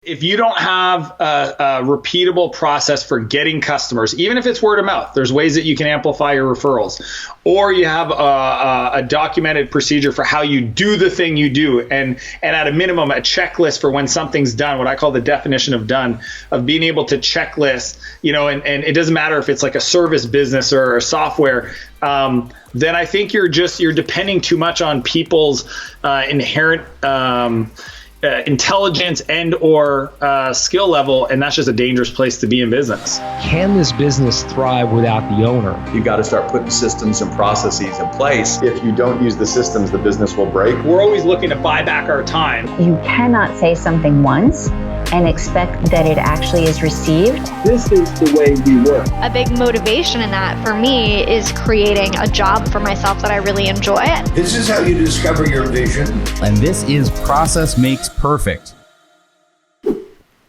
If you don't have a repeatable process for getting customers, even if it's word of mouth, there's ways that you can amplify your referrals, or you have a documented procedure for how you do the thing you do, and at a minimum, a checklist for when something's done, what I call the definition of done, of being able to checklist, and it doesn't matter if it's like a service business or a software, then I think you're depending too much on people's inherent intelligence and or skill level, and that's just a dangerous place to be in business. Can this business thrive without the owner? You've got to start putting systems and processes in place. If you don't use the systems, the business will break. We're always looking to buy back our time. You cannot say something once and expect that it actually is received. This is the way we work. A big motivation in that for me is creating a job for myself that I really enjoy. This is how you discover your vision. And this is Process Makes Perfect.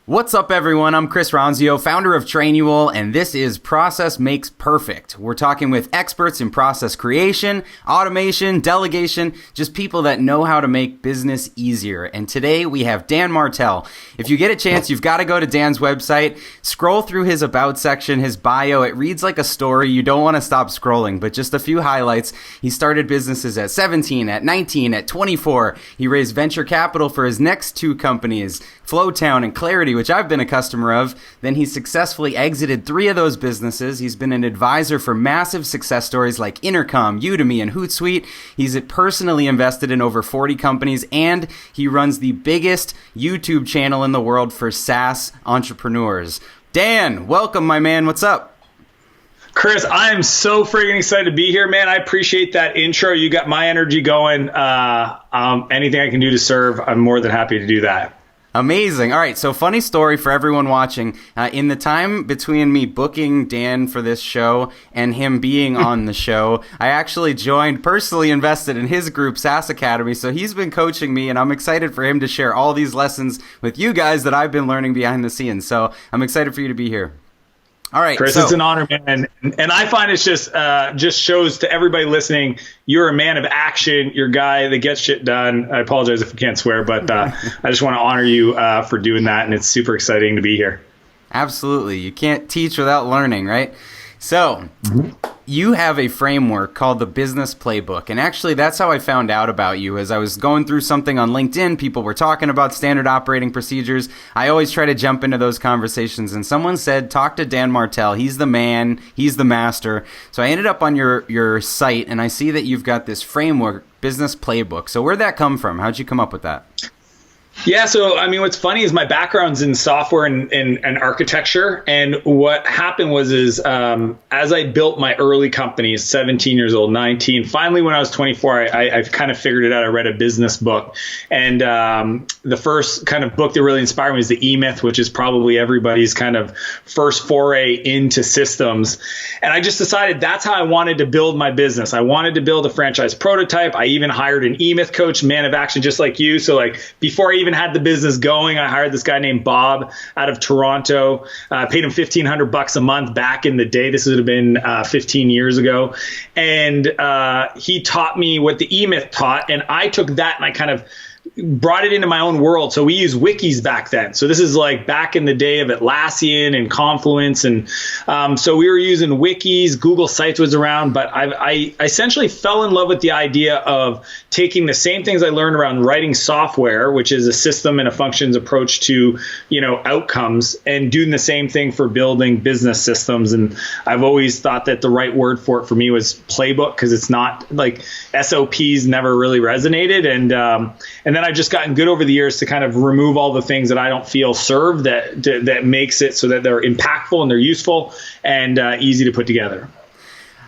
What's up, everyone? I'm Chris Ronzio, founder of Trainual, and this is Process Makes Perfect. We're talking with experts in process creation, automation, delegation, just people that know how to make business easier. And today we have Dan Martell. If you get a chance, you've got to go to Dan's website, scroll through his about section, his bio. It reads like a story. You don't want to stop scrolling, but just a few highlights. He started businesses at 17, at 19, at 24. He raised venture capital for his next two companies, Flowtown and Clarity, which I've been a customer of. Then he successfully exited 3 of those businesses. He's been an advisor for massive success stories like Intercom, Udemy, and Hootsuite. He's personally invested in over 40 companies, and he runs the biggest YouTube channel in the world for SaaS entrepreneurs. Dan, welcome, my man. What's up? Chris, I am so freaking excited to be here, man. I appreciate that intro. You got my energy going. Anything I can do to serve, I'm more than happy to do that. Amazing. All right. So funny story for everyone watching. In the time between me booking Dan for this show and him being on the show, I actually personally invested in his group, SaaS Academy. So he's been coaching me, and I'm excited for him to share all these lessons with you guys that I've been learning behind the scenes. So I'm excited for you to be here. All right, Chris, it's an honor, man. And I find it's just shows to everybody listening, you're a man of action. You're a guy that gets shit done. I apologize if I can't swear, but I just want to honor you for doing that. And it's super exciting to be here. Absolutely. You can't teach without learning, right? So you have a framework called the Business Playbook. And actually, that's how I found out about you. As I was going through something on LinkedIn, people were talking about standard operating procedures. I always try to jump into those conversations. And someone said, talk to Dan Martell. He's the man. He's the master. So I ended up on your site, and I see that you've got this framework, Business Playbook. So where'd that come from? How'd you come up with that? Yeah, so I mean, what's funny is my background's in software and architecture, and what happened was as I built my early companies, 17 years old, 19, finally when I was 24, I kind of figured it out. I read a business book, and the first kind of book that really inspired me is the E-Myth, which is probably everybody's kind of first foray into systems. And I just decided that's how I wanted to build my business. I wanted to build a franchise prototype. I even hired an E-Myth coach, man of action, just like you. So like before I even had the business going, I hired this guy named Bob out of Toronto. Paid him $1,500 a month back in the day. This would have been 15 years ago. And he taught me what the E-Myth taught. And I took that and I kind of brought it into my own world. So we used wikis back then. So this is like back in the day of Atlassian and Confluence. And so we were using wikis. Google Sites was around. But I essentially fell in love with the idea of taking the same things I learned around writing software, which is a system and a functions approach to, outcomes, and doing the same thing for building business systems. And I've always thought that the right word for it for me was playbook, because it's not like SOPs never really resonated. And then I've just gotten good over the years to kind of remove all the things that I don't feel serve that makes it so that they're impactful and they're useful and easy to put together.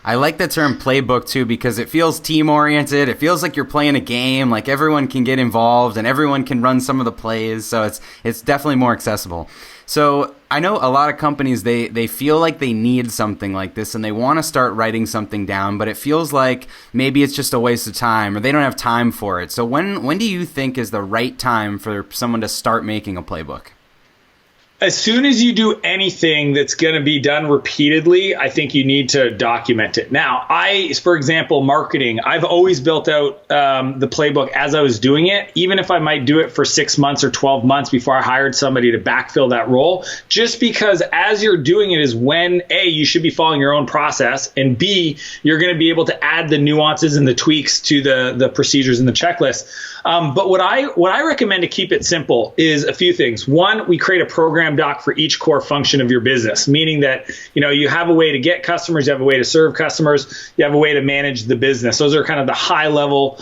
I like the term playbook too, because it feels team oriented. It feels like you're playing a game, like everyone can get involved and everyone can run some of the plays. So it's definitely more accessible. So I know a lot of companies, they feel like they need something like this and they want to start writing something down, but it feels like maybe it's just a waste of time or they don't have time for it. So when do you think is the right time for someone to start making a playbook? as soon as you do anything that's going to be done repeatedly, I think you need to document it. Now, for example, marketing, I've always built out the playbook as I was doing it, even if I might do it for 6 months or 12 months before I hired somebody to backfill that role, just because as you're doing it is when, A, you should be following your own process, and B, you're going to be able to add the nuances and the tweaks to the procedures and the checklist. But what I recommend to keep it simple is a few things. One, we create a program doc for each core function of your business, meaning that, you have a way to get customers, you have a way to serve customers, you have a way to manage the business. Those are kind of the high level,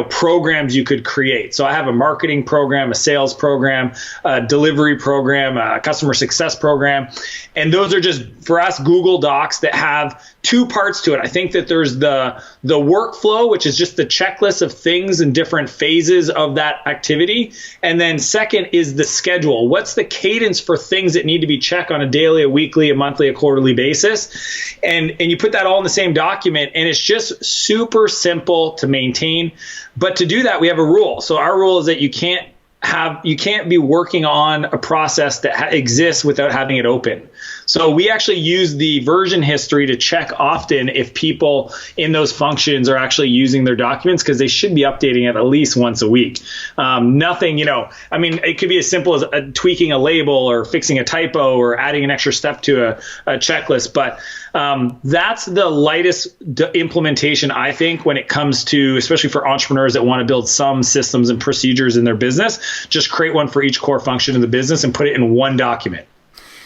programs you could create. So I have a marketing program, a sales program, a delivery program, a customer success program. And those are just, for us, Google Docs that have two parts to it. I think that there's the workflow, which is just the checklist of things and different phases of that activity. And then second is the schedule. What's the cadence for things that need to be checked on a daily, a weekly, a monthly, a quarterly basis? And you put that all in the same document, and it's just super simple to maintain. But to do that, we have a rule. So our rule is that you can't be working on a process that exists without having it open. So we actually use the version history to check often if people in those functions are actually using their documents, because they should be updating it at least once a week. Nothing, it could be as simple as tweaking a label or fixing a typo or adding an extra step to a checklist. But that's the lightest implementation, I think, when it comes to, especially for entrepreneurs that want to build some systems and procedures in their business. Just create one for each core function of the business and put it in one document.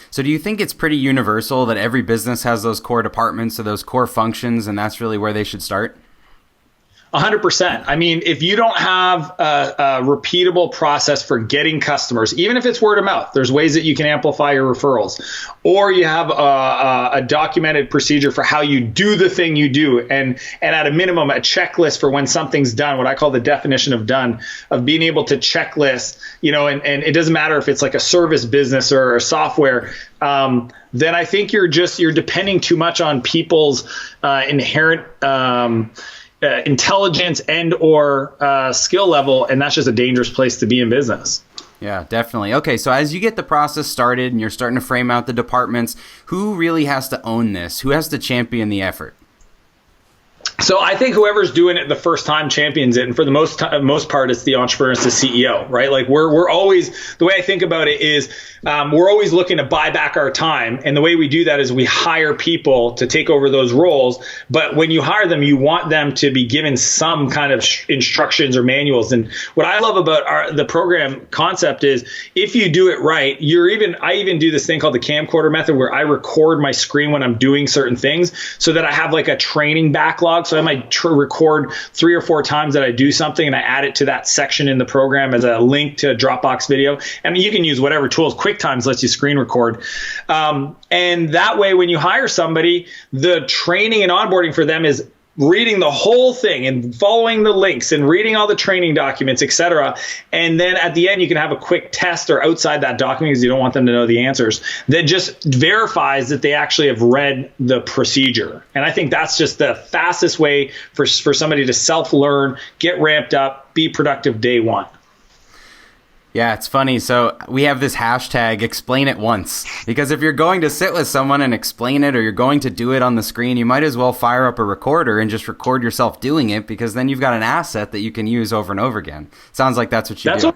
So do you think it's pretty universal that every business has those core departments or those core functions, and that's really where they should start? 100%. I mean, if you don't have a repeatable process for getting customers, even if it's word of mouth, there's ways that you can amplify your referrals, or you have a documented procedure for how you do the thing you do, and at a minimum, a checklist for when something's done, what I call the definition of done, of being able to checklist, and it doesn't matter if it's like a service business or a software, then I think you're depending too much on people's inherent intelligence and or skill level, and that's just a dangerous place to be in business. Yeah, definitely. Okay, so as you get the process started and you're starting to frame out the departments, who really has to own this? Who has to champion the effort? So I think whoever's doing it the first time champions it, and for the most part, it's the entrepreneur, it's the CEO, right? Like we're always, the way I think about it is we're always looking to buy back our time, and the way we do that is we hire people to take over those roles. But when you hire them, you want them to be given some kind of instructions or manuals. And what I love about the program concept is if you do it right, I even do this thing called the camcorder method, where I record my screen when I'm doing certain things, so that I have like a training backlog. So I might record 3 or 4 times that I do something, and I add it to that section in the program as a link to a Dropbox video. And you can use whatever tools. QuickTimes lets you screen record. And that way, when you hire somebody, the training and onboarding for them is reading the whole thing and following the links and reading all the training documents, etc. And then at the end, you can have a quick test or outside that document, because you don't want them to know the answers, that just verifies that they actually have read the procedure. And I think that's just the fastest way for somebody to self-learn, get ramped up, be productive day one. Yeah, it's funny. So we have this hashtag, explain it once, because if you're going to sit with someone and explain it, or you're going to do it on the screen, you might as well fire up a recorder and just record yourself doing it, because then you've got an asset that you can use over and over again. Sounds like that's what you do.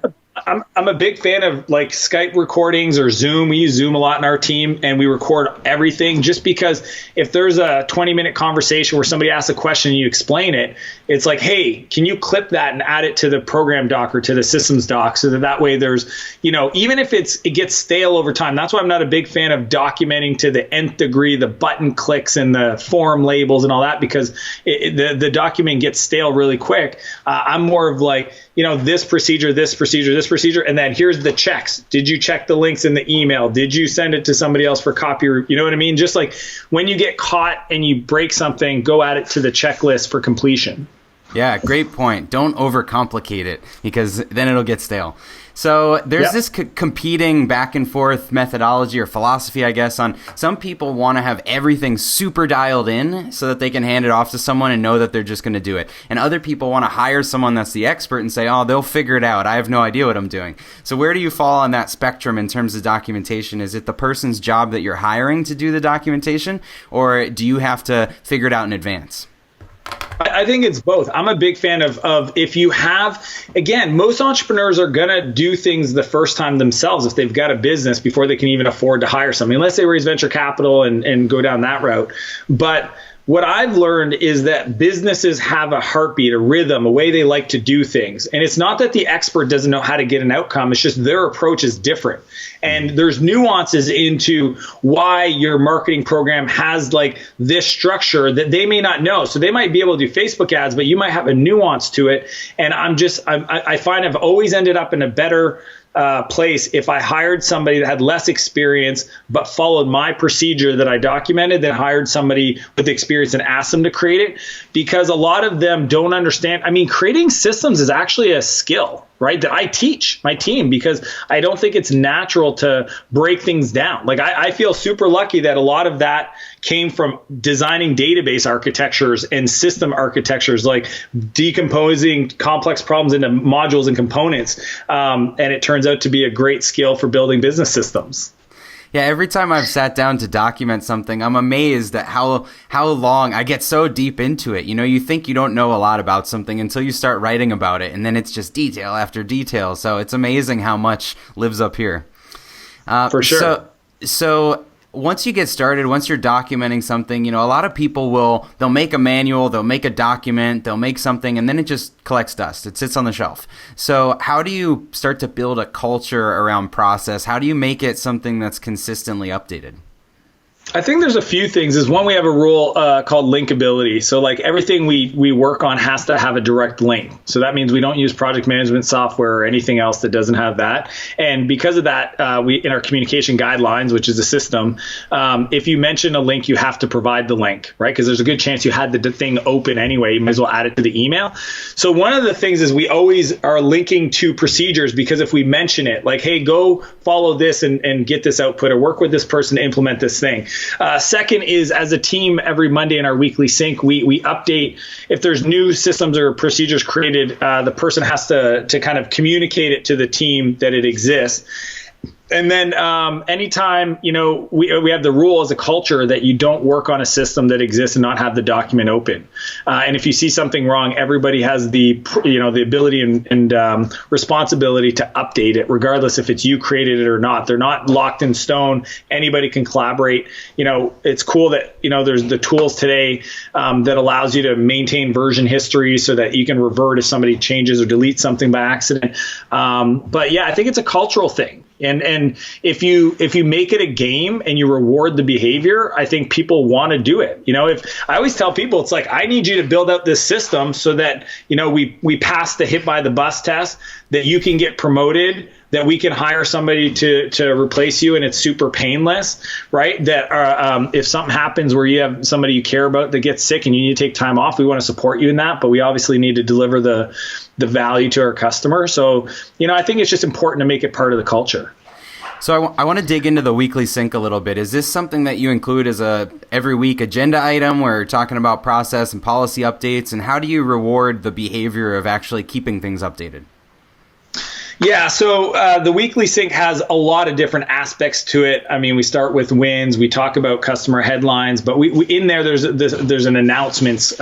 I'm a big fan of like Skype recordings or Zoom. We use Zoom a lot in our team, and we record everything, just because if there's a 20-minute conversation where somebody asks a question and you explain it, it's like, hey, can you clip that and add it to the program doc or to the systems doc, so that way there's, even if it gets stale over time. That's why I'm not a big fan of documenting to the nth degree, the button clicks and the form labels and all that, because the document gets stale really quick. I'm more of like, this procedure, this procedure, this procedure, and then here's the checks. Did you check the links in the email? Did you send it to somebody else for copy? You know what I mean? Just like when you get caught and you break something, go add it to the checklist for completion. Yeah, great point. Don't overcomplicate it, because then it'll get stale. So there's this competing back and forth methodology or philosophy, I guess, on some people want to have everything super dialed in so that they can hand it off to someone and know that they're just going to do it. And other people want to hire someone that's the expert and say, oh, they'll figure it out. I have no idea what I'm doing. So where do you fall on that spectrum in terms of documentation? Is it the person's job that you're hiring to do the documentation, or do you have to figure it out in advance? I think it's both. I'm a big fan of if you have, again, most entrepreneurs are going to do things the first time themselves if they've got a business before they can even afford to hire somebody, unless they raise venture capital and go down that route. But what I've learned is that businesses have a heartbeat, a rhythm, a way they like to do things. And it's not that the expert doesn't know how to get an outcome. It's just their approach is different. And there's nuances into why your marketing program has like this structure that they may not know. So they might be able to do Facebook ads, but you might have a nuance to it. And I find I've always ended up in a better place if I hired somebody that had less experience but followed my procedure that I documented than hired somebody with experience and asked them to create it, because a lot of them don't understand. I mean, creating systems is actually a skill, right, that I teach my team, because I don't think it's natural to break things down. Like I feel super lucky that a lot of that came from designing database architectures and system architectures, like decomposing complex problems into modules and components. And it turns out to be a great skill for building business systems. Yeah, every time I've sat down to document something, I'm amazed at how long I get so deep into it. You know, you think you don't know a lot about something until you start writing about it, and then it's just detail after detail. So it's amazing how much lives up here. For sure. So once you get started, once you're documenting something, you know, a lot of people they'll make a manual, they'll make a document, they'll make something, and then it just collects dust. It sits on the shelf. So how do you start to build a culture around process? How do you make it something that's consistently updated? I think there's a few things. Is one, we have a rule called linkability. So like everything we work on has to have a direct link. So that means we don't use project management software or anything else that doesn't have that. And because of that, we in our communication guidelines, which is a system, if you mention a link, you have to provide the link, right? Because there's a good chance you had the thing open anyway. You might as well add it to the email. So one of the things is we always are linking to procedures, because if we mention it, like, hey, go follow this and get this output, or work with this person to implement this thing. Second is, as a team, every Monday in our weekly sync, we update if there's new systems or procedures created. The person has to kind of communicate it to the team that it exists. And then anytime, you know, we have the rule as a culture that you don't work on a system that exists and not have the document open. And if you see something wrong, everybody has the ability and responsibility to update it, regardless if it's you created it or not. They're not locked in stone. Anybody can collaborate. You know, it's cool that, you know, there's the tools today that allows you to maintain version history so that you can revert if somebody changes or deletes something by accident. But yeah, I think it's a cultural thing. And if you make it a game and you reward the behavior, I think people want to do it. You know, if I always tell people, it's like, I need you to build out this system so that, you know, we pass the hit by the bus test, that you can get promoted, that we can hire somebody to replace you and it's super painless, right? That if something happens where you have somebody you care about that gets sick and you need to take time off, we want to support you in that, but we obviously need to deliver the value to our customer. So, you know, I think it's just important to make it part of the culture. So I want to dig into the weekly sync a little bit. Is this something that you include as a every week agenda item where you're talking about process and policy updates? And how do you reward the behavior of actually keeping things updated? Yeah, so the weekly sync has a lot of different aspects to it. I mean, we start with wins, we talk about customer headlines, but we in there there's an announcements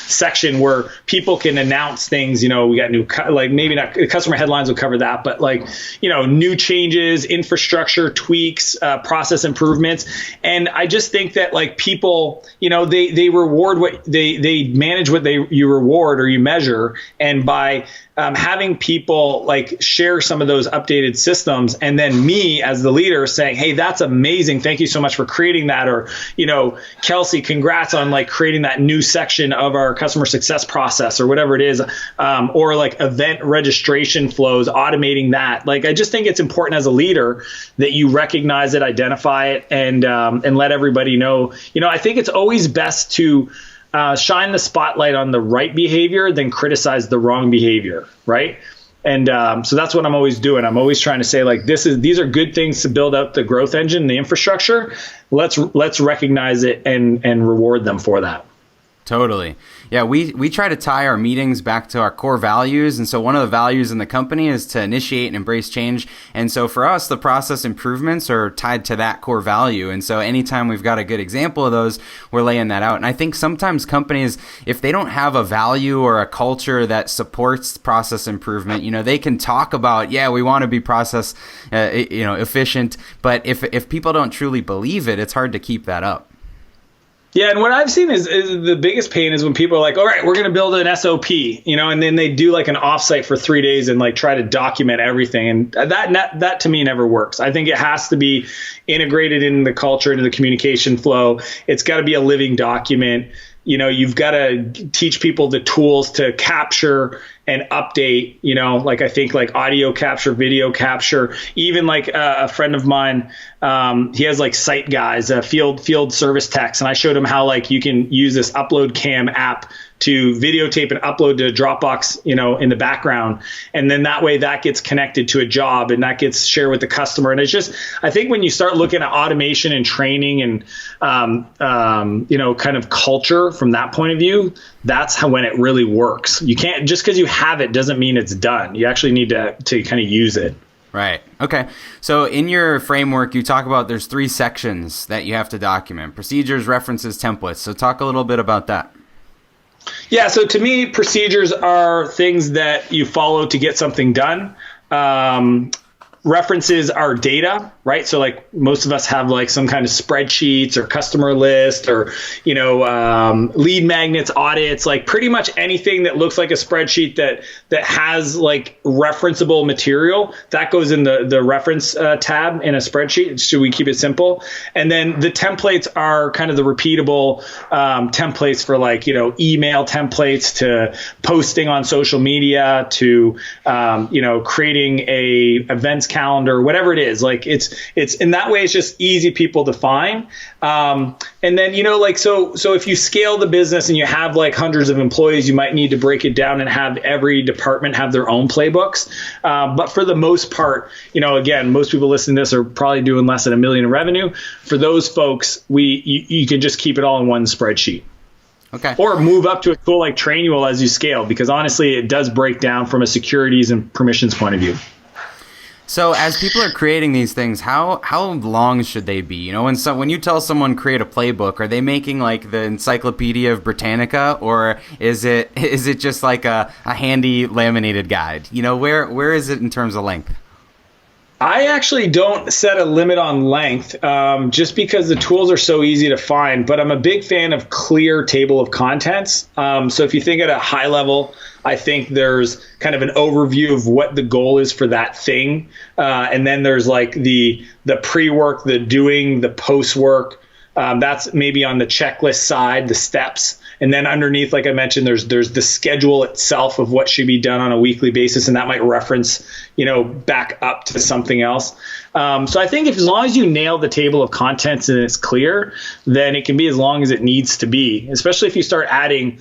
section where people can announce things. You know, we got new, like maybe not customer headlines will cover that, but like, you know, new changes, infrastructure tweaks, process improvements. And I just think that like people, you know, they reward what they manage what you reward or you measure, and by having people like share some of those updated systems, and then me as the leader saying, hey, that's amazing. Thank you so much for creating that. Or, you know, Kelsey, congrats on like creating that new section of our customer success process or whatever it is. Or like event registration flows, automating that. Like, I just think it's important as a leader that you recognize it, identify it, and let everybody know. You know, I think it's always best to shine the spotlight on the right behavior than criticize the wrong behavior, right? And so that's what I'm always doing. I'm always trying to say, like, these are good things to build out the growth engine, the infrastructure. Let's recognize it and reward them for that. Totally. Yeah, we try to tie our meetings back to our core values. And so one of the values in the company is to initiate and embrace change. And so for us, the process improvements are tied to that core value. And so anytime we've got a good example of those, we're laying that out. And I think sometimes companies, if they don't have a value or a culture that supports process improvement, they can talk about, we want to be process, efficient. But if people don't truly believe it, it's hard to keep that up. Yeah, and what I've seen is the biggest pain is when people are like, all right, we're going to build an SOP, and then they do like an offsite for 3 days and like try to document everything. And that to me never works. I think it has to be integrated in the culture, into the communication flow. It's got to be a living document. You've got to teach people the tools to capture and update, like I think like audio capture, video capture, even like a friend of mine, he has like site guys, field service techs. And I showed him how like you can use this Upload Cam app to videotape and upload to Dropbox, in the background. And then that way that gets connected to a job and that gets shared with the customer. And it's just, I think when you start looking at automation and training and, kind of culture from that point of view, that's when it really works. You can't, just because you have it doesn't mean it's done. You actually need to kind of use it. Right. Okay. So in your framework, you talk about there's 3 sections that you have to document: procedures, references, templates. So talk a little bit about that. Yeah, so to me, procedures are things that you follow to get something done. References are data, right? So like most of us have like some kind of spreadsheets or customer list or, lead magnets, audits, like pretty much anything that looks like a spreadsheet that has like referenceable material that goes in the reference tab in a spreadsheet. Should we keep it simple? And then the templates are kind of the repeatable templates for like, email templates to posting on social media to, creating a events calendar, whatever it is. Like it's in that way, it's just easy people to find. And then, so if you scale the business and you have like hundreds of employees, you might need to break it down and have every department have their own playbooks. But for the most part, again, most people listening to this are probably doing less than $1 million in revenue. For those folks, you can just keep it all in one spreadsheet. Okay. Or move up to a tool like Trainual as you scale, because honestly, it does break down from a securities and permissions point of view. So as people are creating these things, how long should they be? When you tell someone create a playbook, are they making like the Encyclopedia of Britannica, or is it just like a handy laminated guide? Where is it in terms of length? I actually don't set a limit on length, just because the tools are so easy to find, but I'm a big fan of clear table of contents. So if you think at a high level, I think there's kind of an overview of what the goal is for that thing. And then there's like the pre-work, the doing, the post-work. That's maybe on the checklist side, the steps. And then underneath, like I mentioned, there's the schedule itself of what should be done on a weekly basis. And that might reference, back up to something else. So I think as long as you nail the table of contents and it's clear, then it can be as long as it needs to be, especially if you start adding,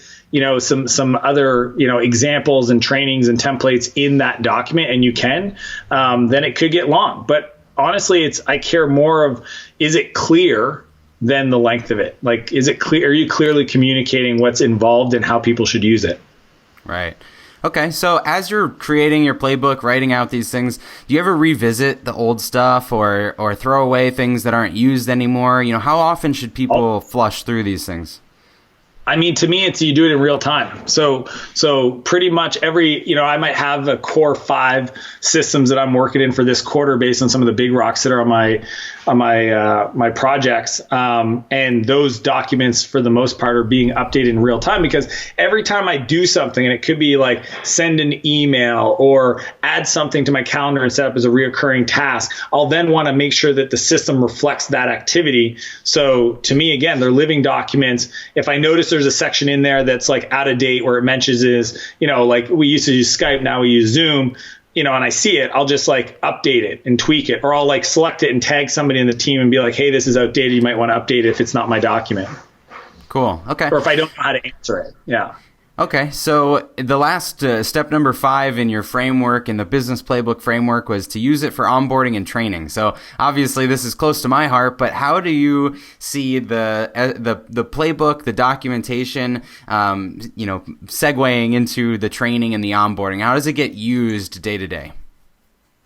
some other, examples and trainings and templates in that document, and you can, then it could get long. But honestly, I care more of, is it clear than the length of it? Like, is it clear? Are you clearly communicating what's involved and how people should use it? Right. Okay. So as you're creating your playbook, writing out these things, do you ever revisit the old stuff or throw away things that aren't used anymore? How often should people flush through these things? I mean, to me, you do it in real time. So pretty much every, I might have a core 5 systems that I'm working in for this quarter based on some of the big rocks that are on my projects. And those documents, for the most part, are being updated in real time, because every time I do something, and it could be like send an email or add something to my calendar and set up as a reoccurring task, I'll then want to make sure that the system reflects that activity. So to me, again, they're living documents. If I notice there's a section in there that's like out of date where it mentions is, like we used to use Skype, now we use Zoom, and I see it, I'll just like update it and tweak it, or I'll like select it and tag somebody in the team and be like, hey, this is outdated. You might want to update it if it's not my document. Cool. Okay. Or if I don't know how to answer it. Yeah. Okay, so the last step number 5 in your framework, in the Business Playbook framework, was to use it for onboarding and training. So obviously this is close to my heart, but how do you see the playbook, the documentation, segueing into the training and the onboarding? How does it get used day to day?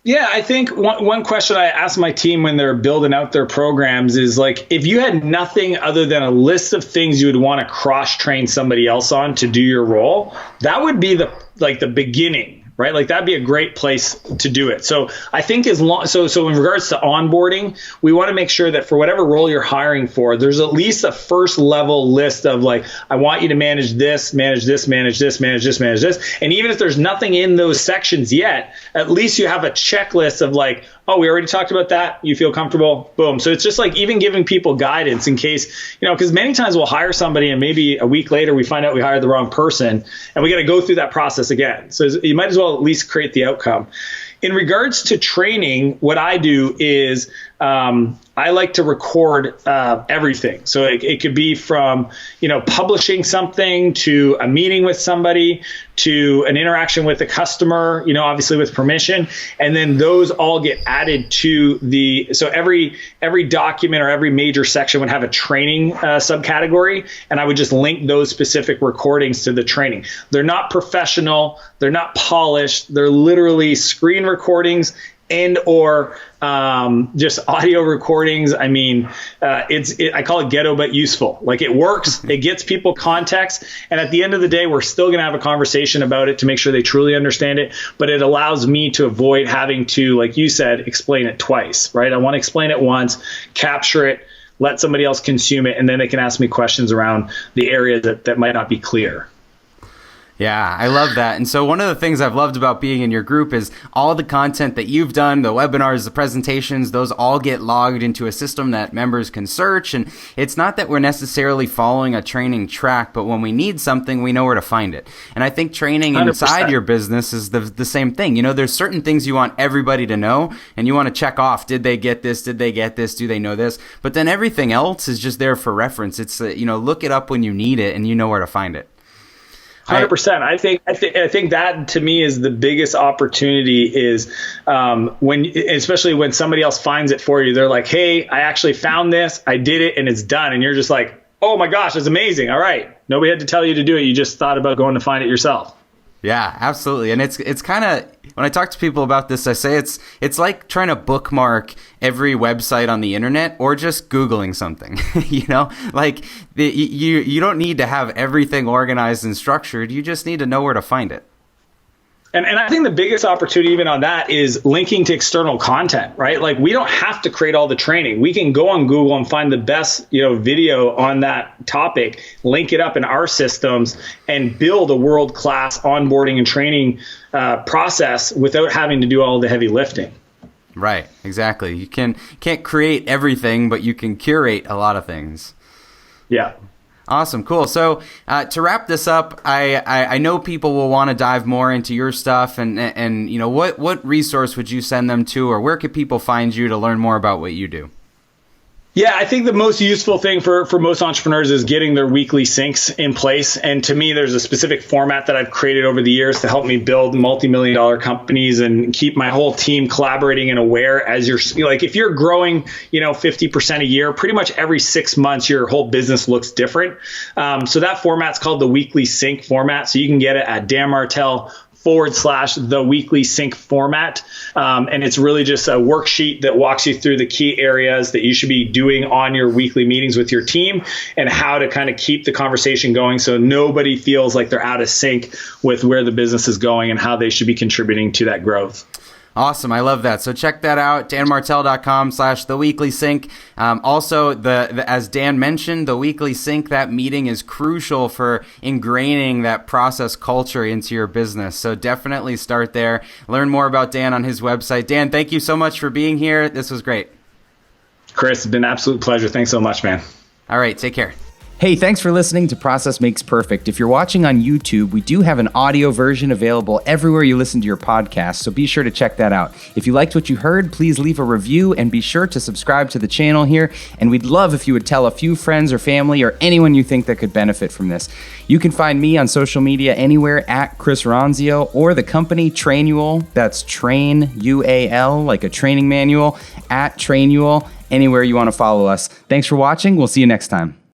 Yeah, I think one question I ask my team when they're building out their programs is like, if you had nothing other than a list of things you would want to cross-train somebody else on to do your role, that would be the beginning. Right? Like that'd be a great place to do it. So I think so in regards to onboarding, we want to make sure that for whatever role you're hiring for, there's at least a first level list of like, I want you to manage this, manage this, manage this, manage this, manage this. And even if there's nothing in those sections yet, at least you have a checklist of like, oh, we already talked about that. You feel comfortable? Boom. So it's just like even giving people guidance in case, because many times we'll hire somebody and maybe a week later we find out we hired the wrong person and we got to go through that process again. So you might as well at least create the outcome. In regards to training, what I do is I like to record everything. So it could be from, publishing something to a meeting with somebody to an interaction with a customer, obviously with permission. And then those all get added to so every document or every major section would have a training subcategory. And I would just link those specific recordings to the training. They're not professional. They're not polished. They're literally screen recordings and or just audio recordings. I mean, I call it ghetto but useful. Like it works, it gets people context, and at the end of the day, we're still going to have a conversation about it to make sure they truly understand it. But it allows me to avoid having to, like you said, explain it twice. Right? I want to explain it once, capture it, let somebody else consume it, and then they can ask me questions around the area that might not be clear. Yeah, I love that. And so one of the things I've loved about being in your group is all the content that you've done, the webinars, the presentations, those all get logged into a system that members can search. And it's not that we're necessarily following a training track, but when we need something, we know where to find it. And I think training 100%. Inside your business is the same thing. There's certain things you want everybody to know, and you want to check off, did they get this? Did they get this? Do they know this? But then everything else is just there for reference. It's, look it up when you need it and you know where to find it. 100%. I think that to me is the biggest opportunity is especially when somebody else finds it for you. They're like, hey, I actually found this, I did it, and it's done. And you're just like, oh my gosh, it's amazing. All right. Nobody had to tell you to do it. You just thought about going to find it yourself. Yeah, absolutely. And it's kind of, when I talk to people about this, I say it's like trying to bookmark every website on the internet or just Googling something, like you don't need to have everything organized and structured. You just need to know where to find it. And I think the biggest opportunity even on that is linking to external content, right? Like we don't have to create all the training. We can go on Google and find the best, video on that topic, link it up in our systems and build a world-class onboarding and training process without having to do all the heavy lifting. Right, exactly. You can't create everything, but you can curate a lot of things. Yeah. Awesome. Cool. So to wrap this up, I know people will want to dive more into your stuff and what resource would you send them to, or where could people find you to learn more about what you do? Yeah, I think the most useful thing for most entrepreneurs is getting their weekly syncs in place. And to me, there's a specific format that I've created over the years to help me build multi-million-dollar companies and keep my whole team collaborating and aware as if you're growing, 50% a year, pretty much every 6 months, your whole business looks different. So that format's called the weekly sync format. So you can get it at Dan Martell /the weekly sync format. And it's really just a worksheet that walks you through the key areas that you should be doing on your weekly meetings with your team and how to kind of keep the conversation going so nobody feels like they're out of sync with where the business is going and how they should be contributing to that growth. Awesome. I love that. So check that out, danmartell.com/theweeklysync. Also, as Dan mentioned, the weekly sync, that meeting is crucial for ingraining that process culture into your business. So definitely start there. Learn more about Dan on his website. Dan, thank you so much for being here. This was great. Chris, it's been an absolute pleasure. Thanks so much, man. All right. Take care. Hey, thanks for listening to Process Makes Perfect. If you're watching on YouTube, we do have an audio version available everywhere you listen to your podcast, so be sure to check that out. If you liked what you heard, please leave a review and be sure to subscribe to the channel here. And we'd love if you would tell a few friends or family or anyone you think that could benefit from this. You can find me on social media anywhere at Chris Ronzio, or the company Trainual, that's Train UAL, like a training manual, at Trainual, anywhere you want to follow us. Thanks for watching. We'll see you next time.